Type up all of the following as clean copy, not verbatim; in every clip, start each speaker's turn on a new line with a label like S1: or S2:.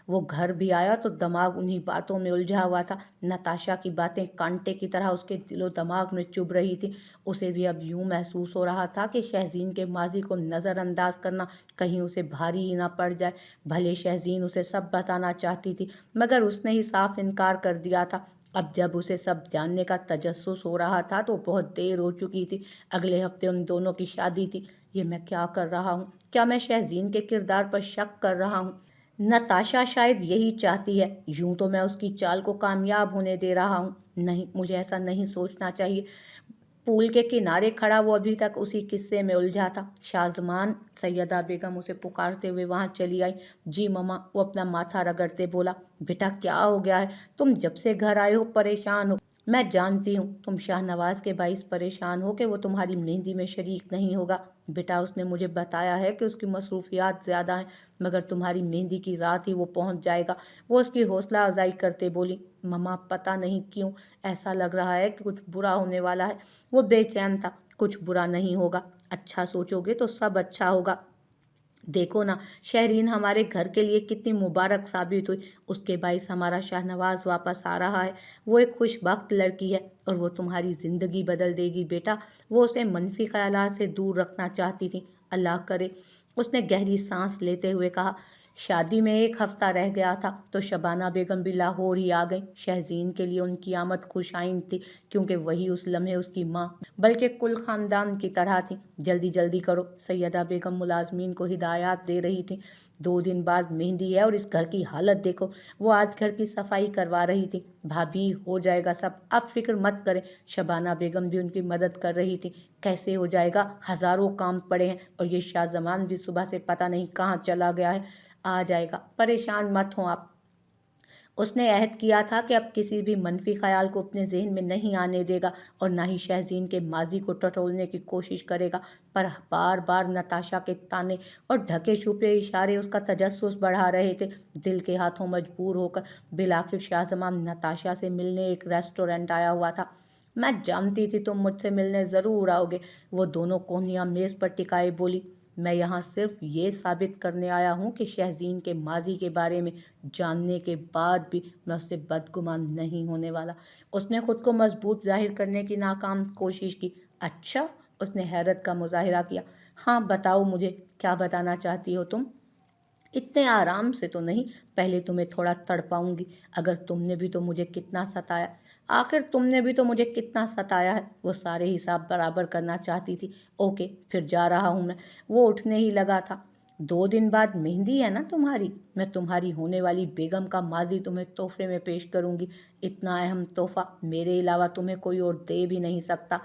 S1: वो घर भी आया तो दिमाग उन्हीं बातों में उलझा हुआ था। नताशा की बातें कांटे की तरह उसके दिलो दिमाग में चुभ रही थी। उसे भी अब यूं महसूस हो रहा था कि शहजीन के माजी को नज़रअंदाज करना कहीं उसे भारी ही ना पड़ जाए। भले शहजीन उसे सब बताना चाहती थी, मगर उसने ही साफ इनकार कर दिया था। अब जब उसे सब जानने का तजस्सुस हो रहा था तो बहुत देर हो चुकी थी। अगले हफ्ते उन दोनों की शादी थी। ये मैं क्या कर रहा हूँ? क्या मैं शहजीन के किरदार पर शक कर रहा हूँ? नताशा शायद यही चाहती है। यूं तो मैं उसकी चाल को कामयाब होने दे रहा हूँ। नहीं, मुझे ऐसा नहीं सोचना चाहिए। पूल के किनारे खड़ा वो अभी तक उसी किस्से में उलझा था। शाहजमान, सैयदा बेगम उसे पुकारते हुए वहां चली आई। जी मम्मा, वो अपना माथा रगड़ते बोला। बेटा क्या हो गया है? तुम जब से घर आए हो परेशान हो। मैं जानती हूँ तुम शाहनवाज के बाइस परेशान हो कि वो तुम्हारी मेहंदी में शरीक नहीं होगा। बेटा उसने मुझे बताया है कि उसकी मसरूफियात ज़्यादा हैं, मगर तुम्हारी मेहंदी की रात ही वो पहुँच जाएगा। वो उसकी हौसला अफजाई करते बोली। मम्मा पता नहीं क्यों ऐसा लग रहा है कि कुछ बुरा होने वाला है। वो बेचैन था। कुछ बुरा नहीं होगा, अच्छा सोचोगे तो सब अच्छा होगा। देखो ना, शहरीन हमारे घर के लिए कितनी मुबारक साबित हुई। उसके बाइस हमारा शाहनवाज वापस आ रहा है। वो एक खुशबख्त लड़की है और वो तुम्हारी ज़िंदगी बदल देगी बेटा। वो उसे मनफी ख्यालात से दूर रखना चाहती थी। अल्लाह करे। उसने गहरी सांस लेते हुए कहा। शादी में एक हफ्ता रह गया था तो शबाना बेगम भी लाहौर ही आ गई। शहजीन के लिए उनकी आमद खुशाइन थी, क्योंकि वही उस लम्हे उसकी माँ बल्कि कुल खानदान की तरह थी। जल्दी जल्दी करो, सैयदा बेगम मुलाजमीन को हिदायत दे रही थी। 2 दिन बाद मेहंदी है और इस घर की हालत देखो। वो आज घर की सफाई करवा रही थी। भाभी हो जाएगा सब, आप फिक्र मत करें। शबाना बेगम भी उनकी मदद कर रही थी। कैसे हो जाएगा, हजारों काम पड़े हैं और ये शाहजमान भी सुबह से पता नहीं कहाँ चला गया है। आ जाएगा, परेशान मत हो आप। उसने अहद किया था कि अब किसी भी मनफी ख्याल को अपने जहन में नहीं आने देगा और ना ही शहजीन के माजी को टटोलने की कोशिश करेगा। पर बार बार नताशा के ताने और ढके छुपे इशारे उसका तजस्सुस बढ़ा रहे थे। दिल के हाथों मजबूर होकर बिलाखिर शाहजमान नताशा से मिलने एक रेस्टोरेंट आया हुआ था। मैं जानती थी तुम मुझसे मिलने ज़रूर आओगे, वो दोनों कोहनियाँ मेज़ पर टिकाए बोली। मैं यहाँ सिर्फ ये साबित करने आया हूँ कि शहजीन के माजी के बारे में जानने के बाद भी मैं उससे बदगुमान नहीं होने वाला। उसने खुद को मजबूत जाहिर करने की नाकाम कोशिश की। अच्छा, उसने हैरत का मुजाहिरा किया। हाँ बताओ मुझे, क्या बताना चाहती हो तुम? इतने आराम से तो नहीं, पहले तुम्हें थोड़ा तड़पाऊंगी। अगर तुमने भी तो मुझे कितना सताया, आखिर तुमने भी तो मुझे कितना सताया है। वो सारे हिसाब बराबर करना चाहती थी। ओके, फिर जा रहा हूँ मैं। वो उठने ही लगा था। 2 दिन बाद मेहंदी है ना तुम्हारी? मैं तुम्हारी होने वाली बेगम का माजी तुम्हें तोहफे में पेश करूंगी। इतना अहम तोहफा मेरे अलावा तुम्हें कोई और दे भी नहीं सकता।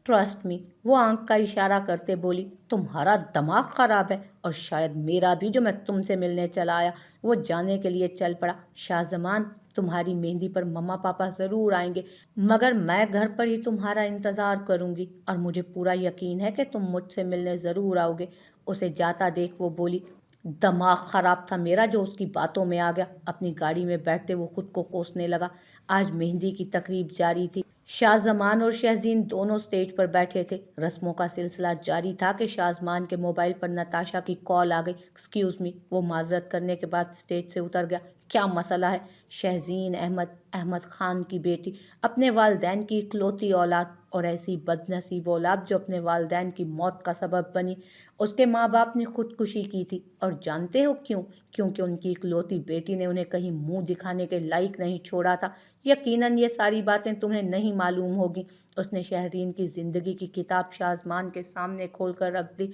S1: ट्रस्ट मी, वो आंख का इशारा करते बोली। तुम्हारा दिमाग खराब है और शायद मेरा भी, जो मैं तुमसे मिलने चला आया। वो जाने के लिए चल पड़ा। शाहजमान, तुम्हारी मेहंदी पर मम्मा पापा ज़रूर आएंगे, मगर मैं घर पर ही तुम्हारा इंतज़ार करूंगी और मुझे पूरा यकीन है कि तुम मुझसे मिलने ज़रूर आओगे। उसे जाता देख वो बोली। दिमाग खराब था मेरा जो उसकी बातों में आ गया। अपनी गाड़ी में बैठते वो खुद को कोसने लगा। आज मेहंदी की तकरीब जारी थी। शाहजमान और शहजीन दोनों स्टेज पर बैठे थे। रस्मों का सिलसिला जारी था कि शाहजमान के मोबाइल पर नताशा की कॉल आ गई। एक्सक्यूज़ मी, वो माजरत करने के बाद स्टेज से उतर गया। क्या मसला है? शहजीन अहमद, अहमद खान की बेटी, अपने वालदैन की इकलौती औलाद, और ऐसी बदनसीब औलाद जो अपने वालदैन की मौत का सबब बनी। उसके माँ बाप ने खुदकुशी की थी, और जानते हो क्यों? क्योंकि उनकी इकलौती बेटी ने उन्हें कहीं मुंह दिखाने के लायक नहीं छोड़ा था। यकीनन ये सारी बातें तुम्हें नहीं मालूम होगी। उसने शहरीन की ज़िंदगी की किताब शाहजमान के सामने खोल कर रख दी।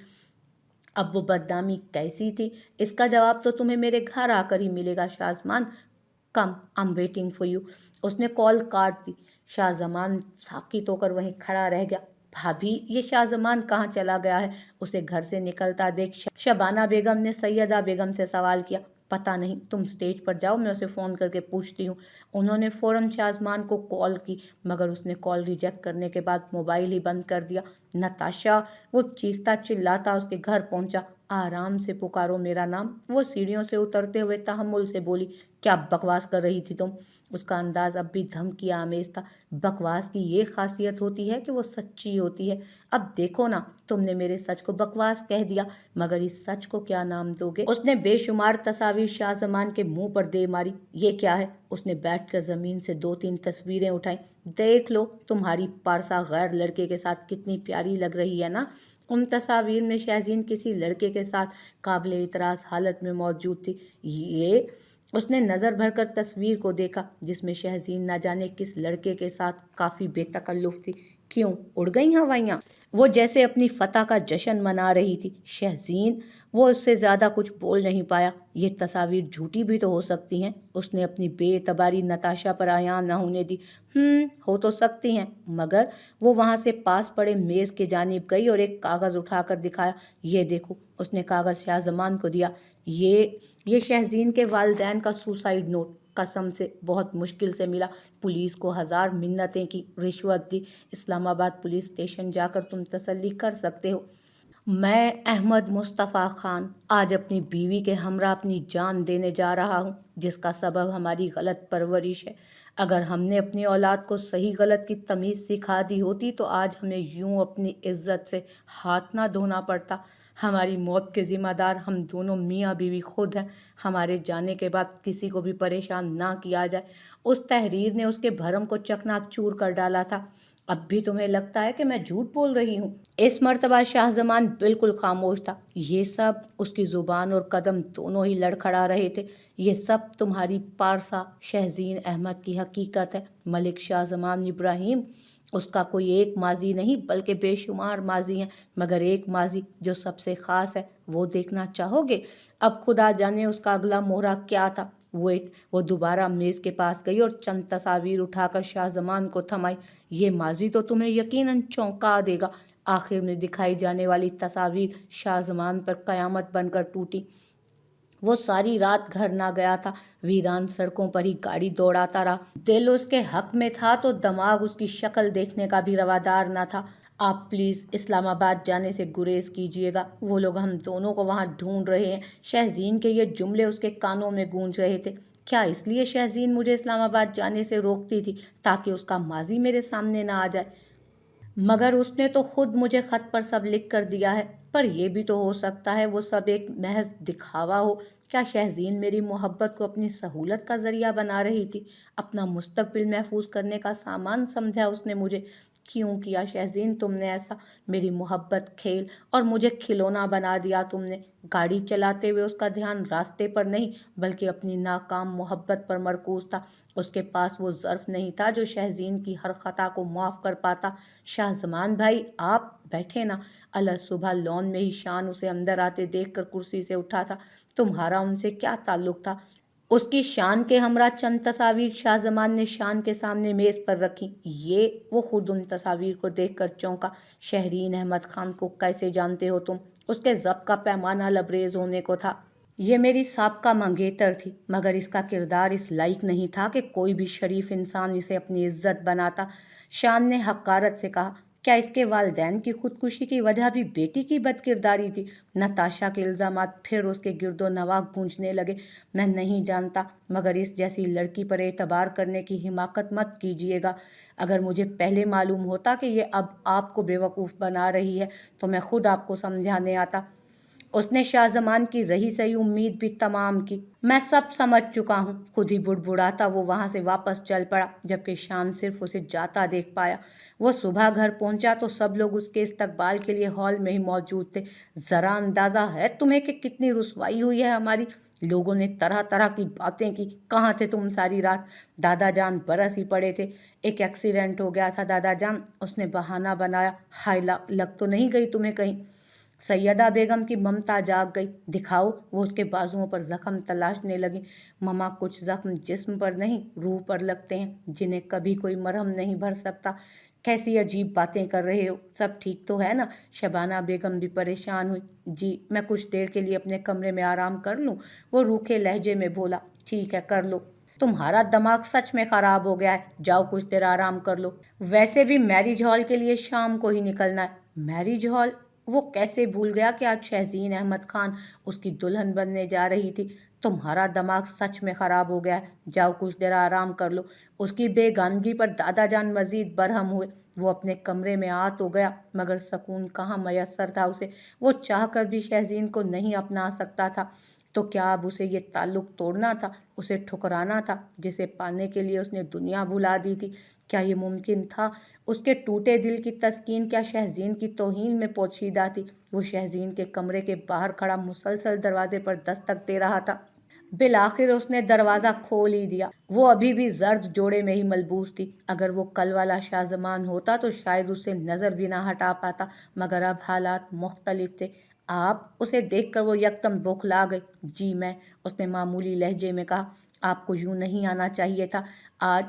S1: अब वो बदनामी कैसी थी, इसका जवाब तो तुम्हें मेरे घर आकर ही मिलेगा Shahzaman. Come, I am waiting for you. उसने कॉल काट दी। शाहजमान साकित होकर वहीं खड़ा रह गया। भाभी, ये शाहजमान कहाँ चला गया है? उसे घर से निकलता देख शबाना बेगम ने सैयदा बेगम से सवाल किया। पता नहीं, तुम स्टेज पर जाओ, मैं उसे फ़ोन करके पूछती हूँ। उन्होंने फ़ौरन शाहजमान को कॉल की, मगर उसने कॉल रिजेक्ट करने के बाद मोबाइल ही बंद कर दिया। नताशा, वो चीखता चिल्लाता उसके घर पहुंचा। आराम से पुकारो मेरा नाम। वो सीढ़ियों से उतरते हुए तहम्मुल से बोली, क्या बकवास कर रही थी तुम? उसका अंदाज अब भी धमकी आमेज था। बकवास की ये खासियत होती है कि वो सच्ची होती है। अब देखो ना, तुमने मेरे सच को बकवास कह दिया, मगर इस सच को क्या नाम दोगे? उसने बेशुमार तस्वीर शाहजमान के मुंह पर दे मारी। ये क्या है? उसने बैठकर जमीन से 2-3 तस्वीरें उठाई। देख लो, तुम्हारी पारसा गैर लड़के के साथ कितनी प्यारी लग रही है ना। उन तस्वीर में शहजीन किसी लड़के के साथ काबिल इतराज़ हालत में मौजूद थी। ये उसने नज़र भरकर तस्वीर को देखा, जिसमें शहजीन न जाने किस लड़के के साथ काफ़ी बेतकल्लुफ़ थी। क्यों उड़ गई हवाइयाँ? वो जैसे अपनी फतह का जश्न मना रही थी। शहजीन, वो उससे ज़्यादा कुछ बोल नहीं पाया। ये तस्वीर झूठी भी तो हो सकती हैं। उसने अपनी बेतबारी नताशा पर आया न होने दी। हो तो सकती हैं, मगर वो वहाँ से पास पड़े मेज़ के जानिब गई और एक कागज़ उठाकर दिखाया। ये देखो। उसने कागज़ शाहजमान को दिया। ये शहजीन के वालिदैन का सुसाइड नोट। कसम से बहुत मुश्किल से मिला। पुलिस को 1000 मिन्नतें की, रिश्वत दी। इस्लामाबाद पुलिस स्टेशन जाकर तुम तसल्ली कर सकते हो। मैं अहमद मुस्तफ़ा ख़ान आज अपनी बीवी के हमरा अपनी जान देने जा रहा हूँ, जिसका सबब हमारी गलत परवरिश है। अगर हमने अपनी औलाद को सही गलत की तमीज़ सिखा दी होती तो आज हमें यूं अपनी इज्जत से हाथ ना धोना पड़ता। हमारी मौत के ज़िम्मेदार हम दोनों मियाँ बीवी खुद हैं। हमारे जाने के बाद किसी को भी परेशान ना किया जाए। उस तहरीर ने उसके भरम को चकनाचूर कर डाला था। अब भी तुम्हें लगता है कि मैं झूठ बोल रही हूँ? इस मर्तबा शाहजमान बिल्कुल खामोश था। ये सब, उसकी ज़ुबान और कदम दोनों ही लड़खड़ा रहे थे। ये सब तुम्हारी पारसा शहजीन अहमद की हकीकत है। मलिक शाहजमान इब्राहिम, उसका कोई एक माजी नहीं बल्कि बेशुमार माजी हैं, मगर एक माजी जो सबसे ख़ास है, वो देखना चाहोगे? अब खुदा जाने उसका अगला मोहरा क्या था। वो दोबारा मेज़ के पास गई और चंद तस्वीर उठाकर शाहजमान को थमाई। ये माजी तो तुम्हें यकीनन चौंका देगा। आखिर में दिखाई जाने वाली तस्वीर शाहजमान पर क़यामत बनकर टूटी। वो सारी रात घर ना गया था। वीरान सड़कों पर ही गाड़ी दौड़ाता रहा। दिल उसके हक में था तो दिमाग उसकी शक्ल देखने का भी रवादार ना था। आप प्लीज़ इस्लामाबाद जाने से गुरेज कीजिएगा। वो लोग हम दोनों को वहाँ ढूंढ रहे हैं। शहजीन के ये जुमले उसके कानों में गूंज रहे थे। क्या इसलिए शहजीन मुझे इस्लामाबाद जाने से रोकती थी, ताकि उसका माजी मेरे सामने ना आ जाए? मगर उसने तो खुद मुझे खत पर सब लिख कर दिया है। पर यह भी तो हो सकता है वो सब एक महज दिखावा हो। क्या शहजीन मेरी मोहब्बत को अपनी सहूलत का जरिया बना रही थी? अपना मुस्तकबिल महफूज करने का सामान समझा उसने मुझे? क्यों किया शहजीन तुमने ऐसा? मेरी मोहब्बत खेल और मुझे खिलौना बना दिया तुमने। गाड़ी चलाते हुए उसका ध्यान रास्ते पर नहीं बल्कि अपनी नाकाम मोहब्बत पर मरकूज था। उसके पास वो ज़र्फ नहीं था जो शहजीन की हर खता को माफ़ कर पाता। शाहजमान भाई, आप बैठे ना। अलग सुबह लॉन में ही शान उसे अंदर आते देखकर कुर्सी से उठा था। तुम्हारा उनसे क्या ताल्लुक था? उसकी शान के हमरा चंद तस्वीर शाहजमान ने शान के सामने मेज़ पर रखी। ये वो खुद उन तस्वीर को देखकर चौंका। शहरीन अहमद खान को कैसे जानते हो तुम? उसके ज़ब्त का पैमाना लबरेज होने को था। ये मेरी साबका मंगेतर थी, मगर इसका किरदार इस लायक नहीं था कि कोई भी शरीफ इंसान इसे अपनी इज्जत बनाता। शान ने हकारत से कहा, क्या इसके वालिदैन की खुदकुशी की वजह भी बेटी की बदकिरदारी थी? नताशा के इल्ज़ामात फिर उसके गिरदो नवाह गूंजने लगे। मैं नहीं जानता, मगर इस जैसी लड़की पर एतबार करने की हिमाकत मत कीजिएगा। अगर मुझे पहले मालूम होता कि ये अब आपको बेवकूफ़ बना रही है तो मैं खुद आपको समझाने आता। उसने शाहजमान की रही सही उम्मीद भी तमाम की। मैं सब समझ चुका हूँ। खुद ही बुड़बुड़ाता वो वहाँ से वापस चल पड़ा, जबकि शान सिर्फ उसे जाता देख पाया। वो सुबह घर पहुँचा तो सब लोग उसके इस्तकबाल के लिए हॉल में ही मौजूद थे। ज़रा अंदाज़ा है तुम्हें कि कितनी रुसवाई हुई है हमारी? लोगों ने तरह तरह की बातें की। कहाँ थे तुम सारी रात? दादा जान बरस ही पड़े थे। एक एक्सीडेंट हो गया था दादा जान, उसने बहाना बनाया। हाय, लग तो नहीं गई तुम्हें कहीं? सैयदा बेगम की ममता जाग गई। दिखाओ। वो उसके बाजुओं पर जख्म तलाशने लगी। ममा, कुछ जख्म जिस्म पर नहीं रूह पर लगते हैं, जिन्हें कभी कोई मरहम नहीं भर सकता। कैसी अजीब बातें कर रहे हो? सब ठीक तो है ना? शबाना बेगम भी परेशान हुई। जी, मैं कुछ देर के लिए अपने कमरे में आराम कर लूँ? वो रूखे लहजे में बोला। ठीक है, कर लो। तुम्हारा दिमाग सच में ख़राब हो गया है। जाओ कुछ देर आराम कर लो। वैसे भी मैरिज हॉल के लिए शाम को ही निकलना है। Marriage hall? وہ کیسے بھول گیا کہ آج شہزین احمد خان اس کی دلہن بننے جا رہی تھی؟ تمہارا دماغ سچ میں خراب ہو گیا ہے، جاؤ کچھ دیر آرام کر لو۔ اس کی بیگانگی پر دادا جان مزید برہم ہوئے۔ وہ اپنے کمرے میں آ تو گیا مگر سکون کہاں میسر تھا اسے۔ وہ چاہ کر بھی شہزین کو نہیں اپنا سکتا تھا۔ تو کیا اب اسے یہ تعلق توڑنا تھا، اسے ٹھکرانا تھا جسے پانے کے لیے اس نے دنیا بھلا دی تھی؟ کیا یہ ممکن تھا؟ اس کے ٹوٹے دل کی تسکین کیا شہزین کی توہین میں پوشیدہ تھی؟ وہ شہزین کے کمرے کے باہر کھڑا مسلسل دروازے پر دستک دے رہا تھا۔ بالآخر اس نے دروازہ کھول ہی دیا۔ وہ ابھی بھی زرد جوڑے میں ہی ملبوس تھی۔ اگر وہ کل والا شاہ زمان ہوتا تو شاید اس سے نظر بھی نہ ہٹا پاتا، مگر اب حالات مختلف تھے۔ آپ؟ اسے دیکھ کر وہ یکدم بوکھلا گئی۔ جی میں، اس نے معمولی لہجے میں کہا۔ آپ کو یوں نہیں آنا چاہیے تھا آج۔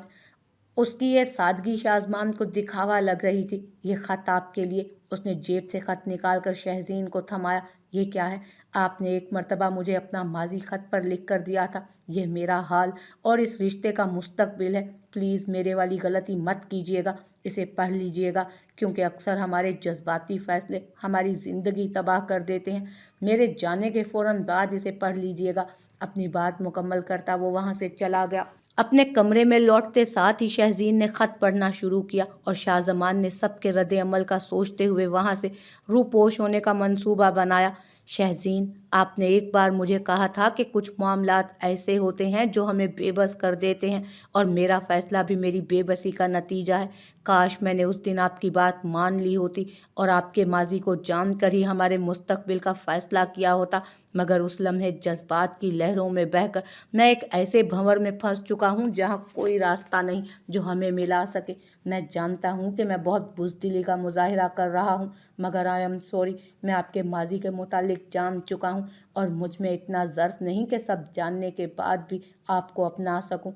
S1: اس کی یہ سادگی شازمان کو دکھاوا لگ رہی تھی۔ یہ خط آپ کے لیے۔ اس نے جیب سے خط نکال کر شہزین کو تھمایا۔ یہ کیا ہے؟ آپ نے ایک مرتبہ مجھے اپنا ماضی خط پر لکھ کر دیا تھا۔ یہ میرا حال اور اس رشتے کا مستقبل ہے۔ پلیز میرے والی غلطی مت کیجیے گا، اسے پڑھ لیجیے گا، کیونکہ اکثر ہمارے جذباتی فیصلے ہماری زندگی تباہ کر دیتے ہیں۔ میرے جانے کے فوراً بعد اسے پڑھ لیجیے گا۔ اپنی بات مکمل کرتا وہ وہاں سے چلا گیا۔ اپنے کمرے میں لوٹتے ساتھ ہی شہزین نے خط پڑھنا شروع کیا اور شاہ زمان نے سب کے رد عمل کا سوچتے ہوئے وہاں سے روپوش ہونے کا منصوبہ بنایا۔ شہزین، آپ نے ایک بار مجھے کہا تھا کہ کچھ معاملات ایسے ہوتے ہیں جو ہمیں بے بس کر دیتے ہیں، اور میرا فیصلہ بھی میری بے بسی کا نتیجہ ہے۔ کاش میں نے اس دن آپ کی بات مان لی ہوتی اور آپ کے ماضی کو جان کر ہی ہمارے مستقبل کا فیصلہ کیا ہوتا، مگر اس لمحے جذبات کی لہروں میں بہہ کر میں ایک ایسے بھنور میں پھنس چکا ہوں جہاں کوئی راستہ نہیں جو ہمیں ملا سکے۔ میں جانتا ہوں کہ میں بہت بزدلی کا مظاہرہ کر رہا ہوں، مگر آئی ایم سوری، میں آپ کے ماضی کے متعلق جان چکا ہوں اور مجھ میں اتنا ظرف نہیں کہ سب جاننے کے بعد بھی آپ کو اپنا سکوں۔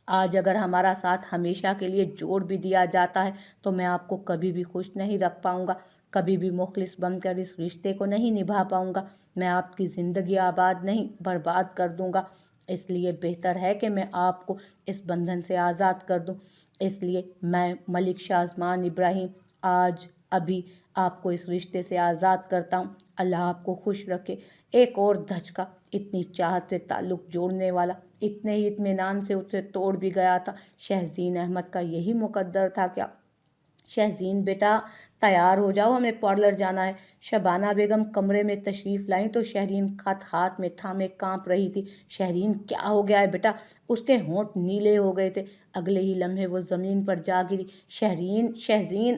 S1: آج اگر ہمارا ساتھ ہمیشہ کے لیے جوڑ بھی دیا جاتا ہے تو میں آپ کو کبھی بھی خوش نہیں رکھ پاؤں گا، کبھی بھی مخلص بن کر اس رشتے کو نہیں نبھا پاؤں گا۔ میں آپ کی زندگی آباد نہیں، برباد کر دوں گا۔ اس لیے بہتر ہے کہ میں آپ کو اس بندھن سے آزاد کر دوں۔ اس لیے میں ملک شازمان ابراہیم آج ابھی آپ کو اس رشتے سے آزاد کرتا ہوں۔ اللہ آپ کو خوش رکھے۔ ایک اور دھچکا، اتنی چاہت سے تعلق جوڑنے والا اتنے ہی اطمینان سے اسے توڑ بھی گیا تھا۔ شہزین احمد کا یہی مقدر تھا کیا؟ شہزین بیٹا، تیار ہو جاؤ، ہمیں پارلر جانا ہے۔ شبانہ بیگم کمرے میں تشریف لائیں تو شہرین خط ہاتھ میں تھامے کانپ رہی تھی۔ شہرین، کیا ہو گیا ہے بیٹا؟ اس کے ہونٹ نیلے ہو گئے تھے۔ اگلے ہی لمحے وہ زمین پر جا گری۔ شہزین!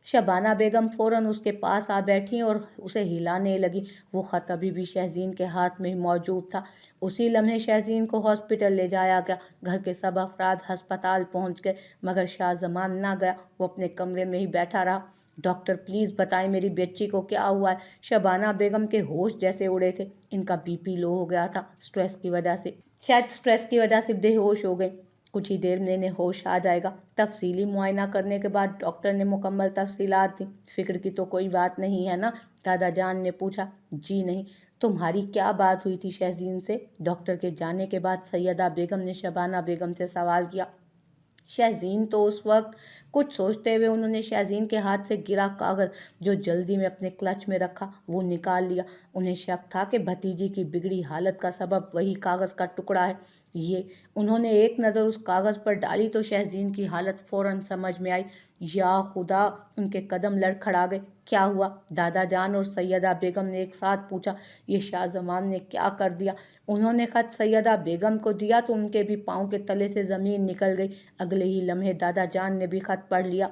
S1: شبانہ بیگم فوراً اس کے پاس آ بیٹھیں اور اسے ہلانے لگی۔ وہ خط ابھی بھی شہزین کے ہاتھ میں موجود تھا۔ اسی لمحے شہزین کو ہاسپٹل لے جایا گیا۔ گھر کے سب افراد ہسپتال پہنچ گئے مگر شاہ زمان نہ گیا، وہ اپنے کمرے میں ہی بیٹھا رہا۔ ڈاکٹر پلیز بتائیں میری بیٹی کو کیا ہوا ہے؟ شبانہ بیگم کے ہوش جیسے اڑے تھے۔ ان کا بی پی لو ہو گیا تھا، سٹریس کی وجہ سے بے ہوش ہو گئی۔ کچھ ہی دیر میں انہیں ہوش آ جائے گا۔ تفصیلی معائنہ کرنے کے بعد ڈاکٹر نے مکمل تفصیلات دیں۔ فکر کی تو کوئی بات نہیں ہے نا؟ دادا جان نے پوچھا۔ جی نہیں۔ تمہاری کیا بات ہوئی تھی شہزین سے؟ ڈاکٹر کے جانے کے بعد سیدہ بیگم نے شبانہ بیگم سے سوال کیا۔ شہزین تو اس وقت کچھ سوچتے ہوئے انہوں نے شہزین کے ہاتھ سے گرا کاغذ جو جلدی میں اپنے کلچ میں رکھا وہ نکال لیا۔ انہیں شک تھا کہ بھتیجی کی بگڑی حالت کا سبب وہی کاغذ کا ٹکڑا ہے۔ انہوں نے ایک نظر اس کاغذ پر ڈالی تو شہزین کی حالت فوراً سمجھ میں آئی۔ یا خدا! ان کے قدم لڑکھڑا گئے۔ کیا ہوا؟ دادا جان اور سیدہ بیگم نے ایک ساتھ پوچھا۔ یہ شاہ زمان نے کیا کر دیا؟ انہوں نے خط سیدہ بیگم کو دیا تو ان کے بھی پاؤں کے تلے سے زمین نکل گئی۔ اگلے ہی لمحے دادا جان نے بھی خط پڑھ لیا۔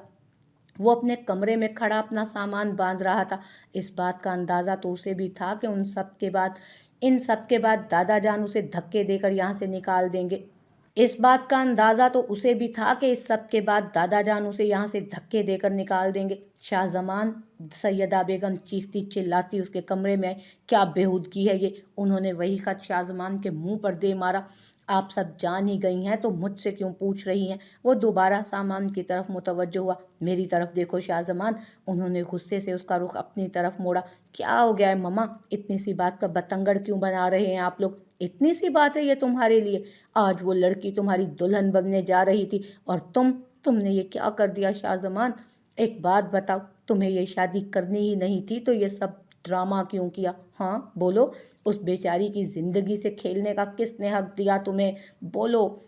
S1: وہ اپنے کمرے میں کھڑا اپنا سامان باندھ رہا تھا۔ اس بات کا اندازہ تو اسے بھی تھا کہ ان سب کے بعد دادا جان اسے دھکے دے کر یہاں سے نکال دیں گے۔ شاہ زمان! سیدہ بیگم چیختی چلاتی اس کے کمرے میں آئی۔ کیا بےہودگی ہے یہ؟ انہوں نے وہی خط شاہ زمان کے منہ پر دے مارا۔ آپ سب جان ہی گئی ہیں تو مجھ سے کیوں پوچھ رہی ہیں؟ وہ دوبارہ سامان کی طرف متوجہ ہوا۔ میری طرف دیکھو شاہ زمان۔ انہوں نے غصے سے اس کا رخ اپنی طرف موڑا۔ کیا ہو گیا ہے مما؟ اتنی سی بات کا بتنگڑ کیوں بنا رہے ہیں آپ لوگ؟ اتنی سی بات ہے یہ تمہارے لیے؟ آج وہ لڑکی تمہاری دلہن بننے جا رہی تھی اور تم نے یہ کیا کر دیا شاہ زمان؟ एक बात बताओ, तुम्हें ये शादी करनी ही नहीं थी तो ये सब ड्रामा क्यों किया? हाँ बोलो, उस बेचारी की ज़िंदगी से खेलने का किसने हक दिया तुम्हें? बोलो।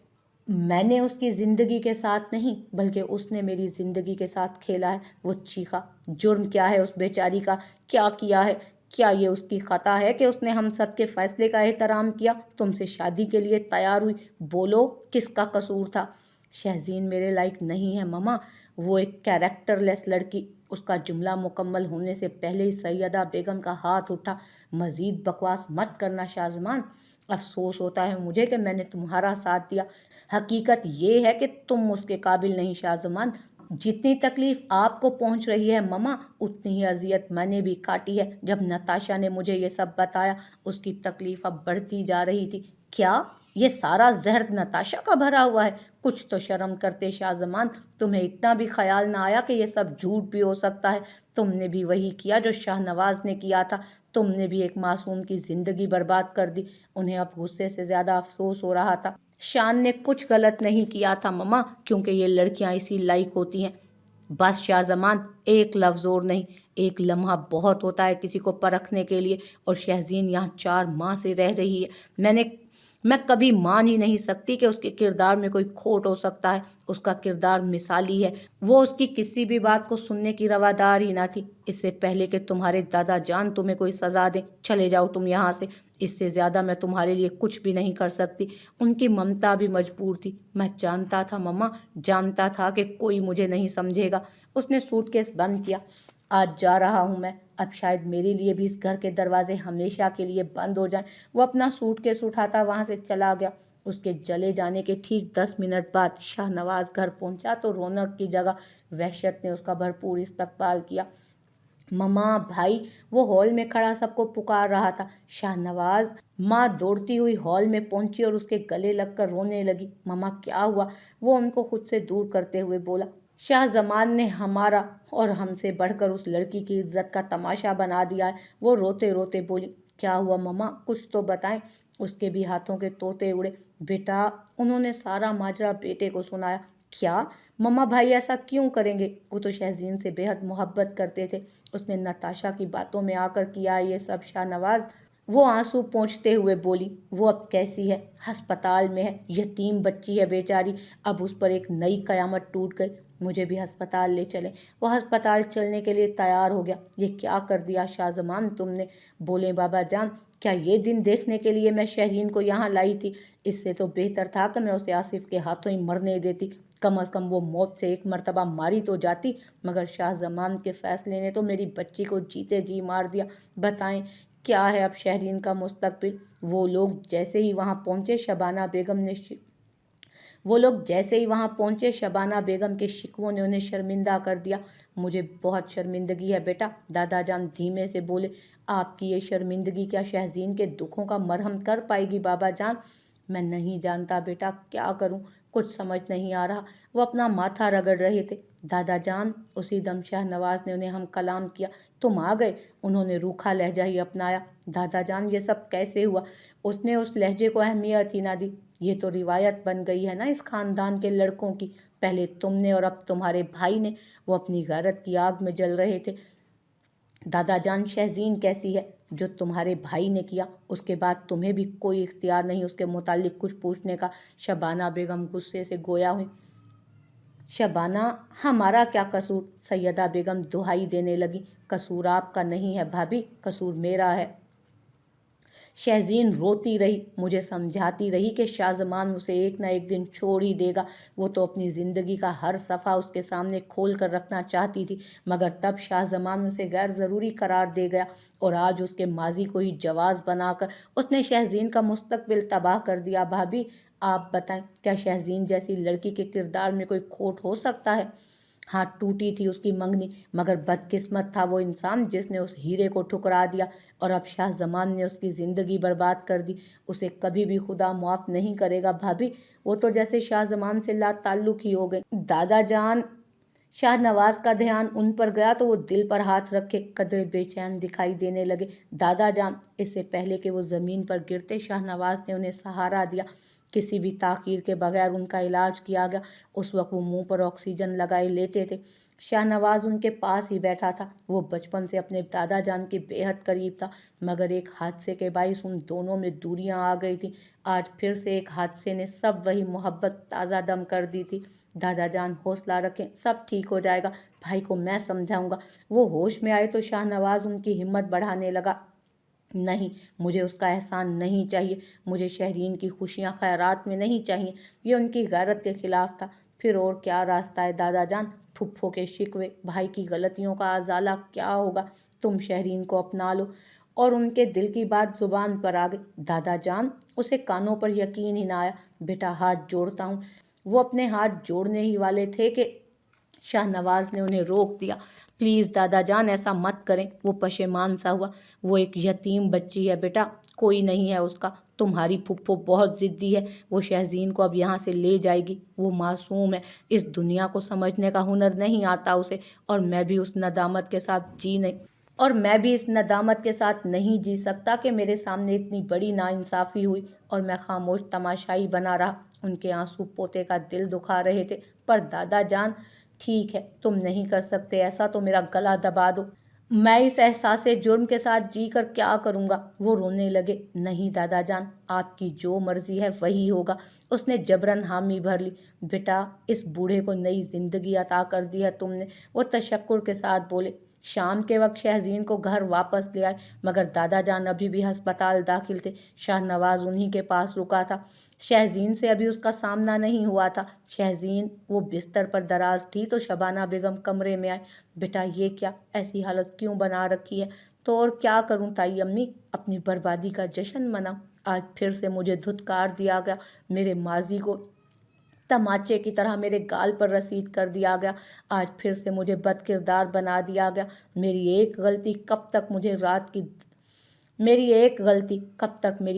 S1: मैंने उसकी ज़िंदगी के साथ नहीं बल्कि उसने मेरी ज़िंदगी के साथ खेला है, वो चीखा। जुर्म क्या है उस बेचारी का? क्या किया है? क्या ये उसकी खता है कि उसने हम सब के फैसले का एहतराम किया, तुमसे शादी के लिए तैयार हुई? बोलो, किसका कसूर था? शहजीन मेरे लायक नहीं है ममा, वो एक कैरेक्टरलेस लड़की। उसका जुमला मुकम्मल होने से पहले ही सैयदा बेगम का हाथ उठा। मज़ीद बकवास मत करना शाहजमान, अफसोस होता है मुझे कि मैंने तुम्हारा साथ दिया। हकीकत ये है कि तुम उसके काबिल नहीं शाहजमान। जितनी तकलीफ आपको पहुंच रही है ममा, उतनी ही अजियत मैंने भी काटी है। जब नताशा ने मुझे ये सब बताया, उसकी तकलीफ अब बढ़ती जा रही थी। क्या ये सारा जहर नताशा का भरा हुआ है? कुछ तो शर्म करते शाहजमान, तुम्हें इतना भी ख्याल ना आया कि ये सब झूठ भी हो सकता है? तुमने भी वही किया जो शाहनवाज ने किया था, तुमने भी एक मासूम की ज़िंदगी बर्बाद कर दी। उन्हें अब गुस्से से ज़्यादा अफसोस हो रहा था। शान ने कुछ गलत नहीं किया था ममा, क्योंकि ये लड़कियां इसी लायक होती हैं। बस शाहजमान, एक लफ्ज़ और नहीं, एक लम्हा बहुत होता है किसी को परखने के लिए, और शहजीन यहाँ 4 माह से रह रही है। मैं कभी मान ही नहीं सकती कि उसके किरदार में कोई खोट हो सकता है। उसका किरदार मिसाली है। वो उसकी किसी भी बात को सुनने की रवादार ही ना थी। इससे पहले कि तुम्हारे दादा जान तुम्हें कोई सज़ा दें, चले जाओ तुम यहाँ से। इससे ज़्यादा मैं तुम्हारे लिए कुछ भी नहीं कर सकती। उनकी ममता भी मजबूर थी। मैं जानता था मम्मा, जानता था कि कोई मुझे नहीं समझेगा। उसने सूटकेस बंद किया। आज जा रहा हूँ मैं, अब शायद मेरे लिए भी इस घर के दरवाजे हमेशा के लिए बंद हो जाएं। वो अपना सूटकेस उठाता वहाँ से चला गया। उसके चले जाने के ठीक 10 मिनट बाद शाहनवाज घर पहुंचा तो रौनक की जगह वहशत ने उसका भरपूर इस्तकबाल किया। ममा, भाई, वो हॉल में खड़ा सबको पुकार रहा था। शाहनवाज। माँ दौड़ती हुई हॉल में पहुंची और उसके गले लगकर रोने लगी। ममा, क्या हुआ? वो उनको खुद से दूर करते हुए बोला। शाहजमान ने हमारा और हमसे बढ़कर उस लड़की की इज्जत का तमाशा बना दिया है। वो रोते रोते बोली। क्या हुआ ममा, कुछ तो बताएं। उसके भी हाथों के तोते उड़े। बेटा, उन्होंने सारा माजरा बेटे को सुनाया। क्या? मम्मा, भाई ऐसा क्यों करेंगे? वो तो शहजीन से बेहद मोहब्बत करते थे। उसने नताशा की बातों में आकर किया ये सब शाहनवाज। वो आंसू पोंछते हुए बोली। वो अब कैसी है? अस्पताल में है, यतीम बच्ची है बेचारी। अब उस पर एक नई कयामत टूट गई। मुझे भी अस्पताल ले चले। वो अस्पताल चलने के लिए तैयार हो गया। ये क्या कर दिया शाहजमान तुमने? बोले बाबा जान, क्या ये दिन देखने के लिए मैं शहरीन को यहाँ लाई थी? इससे तो बेहतर था कि मैं उसे आसिफ के हाथों ही मरने देती। कम अज़ कम वो मौत से एक मर्तबा मारी तो जाती। मगर शाहजमान के फैसले ने तो मेरी बच्ची को जीते जी मार दिया। बताएं, क्या है अब शहरीन का मुस्तकबिल? वो लोग जैसे ही वहाँ पहुँचे, शबाना बेगम के शिकवों ने उन्हें शर्मिंदा कर दिया। मुझे बहुत शर्मिंदगी है बेटा, दादा जान धीमे से बोले। आपकी ये शर्मिंदगी क्या शहजीन के दुखों का मरहम कर पाएगी बाबा जान? मैं नहीं जानता बेटा, क्या करूं, कुछ समझ नहीं आ रहा। वो अपना माथा रगड़ रहे थे। दादा जान, उसी दम शाहनवाज ने उन्हें हम कलाम किया। तुम आ गए। उन्होंने रूखा लहजा ही अपनाया। दादा जान, ये सब कैसे हुआ? उसने उस लहजे को अहमियत ही ना दी। ये तो रिवायत बन गई है ना इस खानदान के लड़कों की। पहले तुमने और अब तुम्हारे भाई ने। वो अपनी गैरत की आग में जल रहे थे। दादा जान, शहजीन कैसी है? जो तुम्हारे भाई ने किया, उसके बाद तुम्हें भी कोई इख्तियार नहीं उसके मुतालिक कुछ पूछने का। शबाना बेगम गुस्से से गोया हुई। शबाना, हमारा क्या कसूर? सैयदा बेगम दुहाई देने लगी। कसूर आपका नहीं है भाभी, कसूर मेरा है। शहजीन रोती रही, मुझे समझाती रही कि शाहजमान उसे एक ना एक दिन छोड़ ही देगा। वो तो अपनी ज़िंदगी का हर सफ़ा उसके सामने खोल कर रखना चाहती थी, मगर तब शाहजमान उसे गैर ज़रूरी करार दे गया और आज उसके माजी को ही जवाज़ बनाकर उसने शहजीन का मुस्तकबिल तबाह कर दिया। भाभी, आप बताएं, क्या शहजीन जैसी लड़की के किरदार में कोई खोट हो सकता है? हाँ, टूटी थी उसकी मंगनी, मगर बदकिस्मत था वो इंसान जिसने उस हीरे को ठुकरा दिया, और अब शाहजमान ने उसकी ज़िंदगी बर्बाद कर दी। उसे कभी भी खुदा मुआफ़ नहीं करेगा भाभी। वो तो जैसे शाहजमान से ला ताल्लुक़ ही हो गए। दादा जान, शाहनवाज का ध्यान उन पर गया तो वो दिल पर हाथ रखे कदरे बेचैन दिखाई देने लगे। दादा जान, इससे पहले कि वो ज़मीन पर गिरते, शाहनवाज ने उन्हें सहारा दिया। किसी भी ताख़ीर के बगैर उनका इलाज किया गया। उस वक्त वो मुंह पर ऑक्सीजन लगाए लेटे थे। शाहनवाज उनके पास ही बैठा था। वो बचपन से अपने दादा जान के बेहद करीब था, मगर एक हादसे के बाइस उन दोनों में दूरियां आ गई थी। आज फिर से एक हादसे ने सब वही मोहब्बत ताज़ा दम कर दी थी। दादा जान हौसला रखें, सब ठीक हो जाएगा, भाई को मैं समझाऊंगा। वो होश में आए तो शाहनवाज उनकी हिम्मत बढ़ाने लगा। नहीं, मुझे उसका एहसान नहीं चाहिए, मुझे शहरीन की खुशियाँ खैरात में नहीं चाहिए। ये उनकी गैरत के खिलाफ था। फिर और क्या रास्ता है दादा जान? फुफ्फो के शिकवे, भाई की गलतियों का अजाला क्या होगा? तुम शहरीन को अपना लो। और उनके दिल की बात जुबान पर आ गई। दादा जान, उसे कानों पर यकीन ही ना आया। बेटा हाथ जोड़ता हूँ। वो अपने हाथ जोड़ने ही वाले थे कि शाहनवाज ने उन्हें रोक दिया। प्लीज़ दादा जान, ऐसा मत करें। वो पशेमान सा हुआ। वो एक यतीम बच्ची है बेटा, कोई नहीं है उसका। तुम्हारी फुफ्फो बहुत ज़िद्दी है, वो शहजीन को अब यहाँ से ले जाएगी। वो मासूम है, इस दुनिया को समझने का हुनर नहीं आता उसे। और मैं भी उस नदामत के साथ जी नहीं और मैं भी इस नदामत के साथ नहीं जी सकता कि मेरे सामने इतनी बड़ी नाइंसाफ़ी हुई और मैं खामोश तमाशाई बना रहा। उनके आंसू पोते का दिल दुखा रहे थे। पर दादा जान, ठीक है, तुम नहीं कर सकते ऐसा तो मेरा गला दबा दो। मैं इस एहसास जुर्म के साथ जी कर क्या करूँगा? वो रोने लगे। नहीं दादा जान, आपकी जो मर्जी है वही होगा। उसने जबरन हामी भर ली। बेटा, इस बूढ़े को नई जिंदगी अता कर दी है तुमने। वो तशक्कुर के साथ बोले। शाम के वक्त शहजीन को घर वापस ले आए, मगर दादा जान अभी भी अस्पताल दाखिल थे। शाहनवाज उन्हीं के पास रुका था। शहजीन से अभी उसका सामना नहीं हुआ था। शहजीन वो बिस्तर पर दराज थी तो शबाना बेगम कमरे में आए। बेटा, ये क्या, ऐसी हालत क्यों बना रखी है? तो और क्या करूं ताई अम्मी, अपनी बर्बादी का जश्न मनाऊं। आज फिर से मुझे धुतकार दिया गया। मेरे माजी को तमाचे की तरह मेरे गाल पर रसीद कर दिया गया। आज फिर से मुझे बदकिरदार बना दिया गया। मेरी एक गलती कब तक मेरी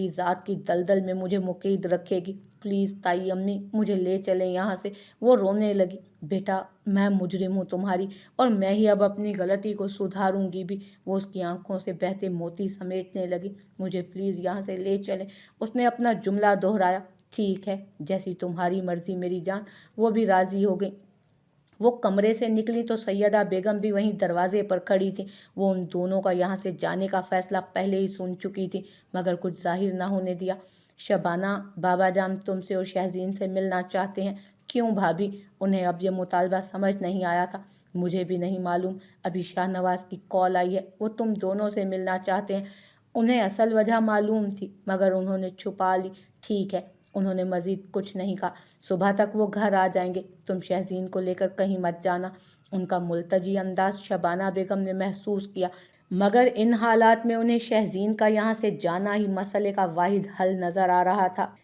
S1: ज़ात की दलदल में मुझे मुकीद रखेगी? प्लीज़ ताई अम्मी, मुझे ले चलें यहाँ से। वो रोने लगी। बेटा, मैं मुजरिम हूँ तुम्हारी, और मैं ही अब अपनी गलती को सुधारूंगी भी। वो उसकी आंखों से बहते मोती समेटने लगी। मुझे प्लीज़ यहाँ से ले चलें। उसने अपना जुमला दोहराया। ठीक है, जैसी तुम्हारी मर्ज़ी मेरी जान। वो भी राज़ी हो गई। वो कमरे से निकली तो सैयदा बेगम भी वहीं दरवाजे पर खड़ी थी। वो उन दोनों का यहाँ से जाने का फैसला पहले ही सुन चुकी थी, मगर कुछ जाहिर ना होने दिया। शबाना, बाबा जान तुमसे और शहजीन से मिलना चाहते हैं। क्यों भाभी? उन्हें अब ये मुतालबा समझ नहीं आया था। मुझे भी नहीं मालूम। अभी शाहनवाज की कॉल आई है, वो तुम दोनों से मिलना चाहते हैं। उन्हें असल वजह मालूम थी, मगर उन्होंने छुपा ली। ठीक है, उन्होंने मज़ीद कुछ नहीं कहा। सुबह तक वो घर आ जाएंगे। तुम शहजीन को लेकर कहीं मत जाना। उनका मुल्तजी अंदाज शबाना बेगम ने महसूस किया, मगर इन हालात में उन्हें शहजीन का यहाँ से जाना ही मसले का वाहिद हल नज़र आ रहा था।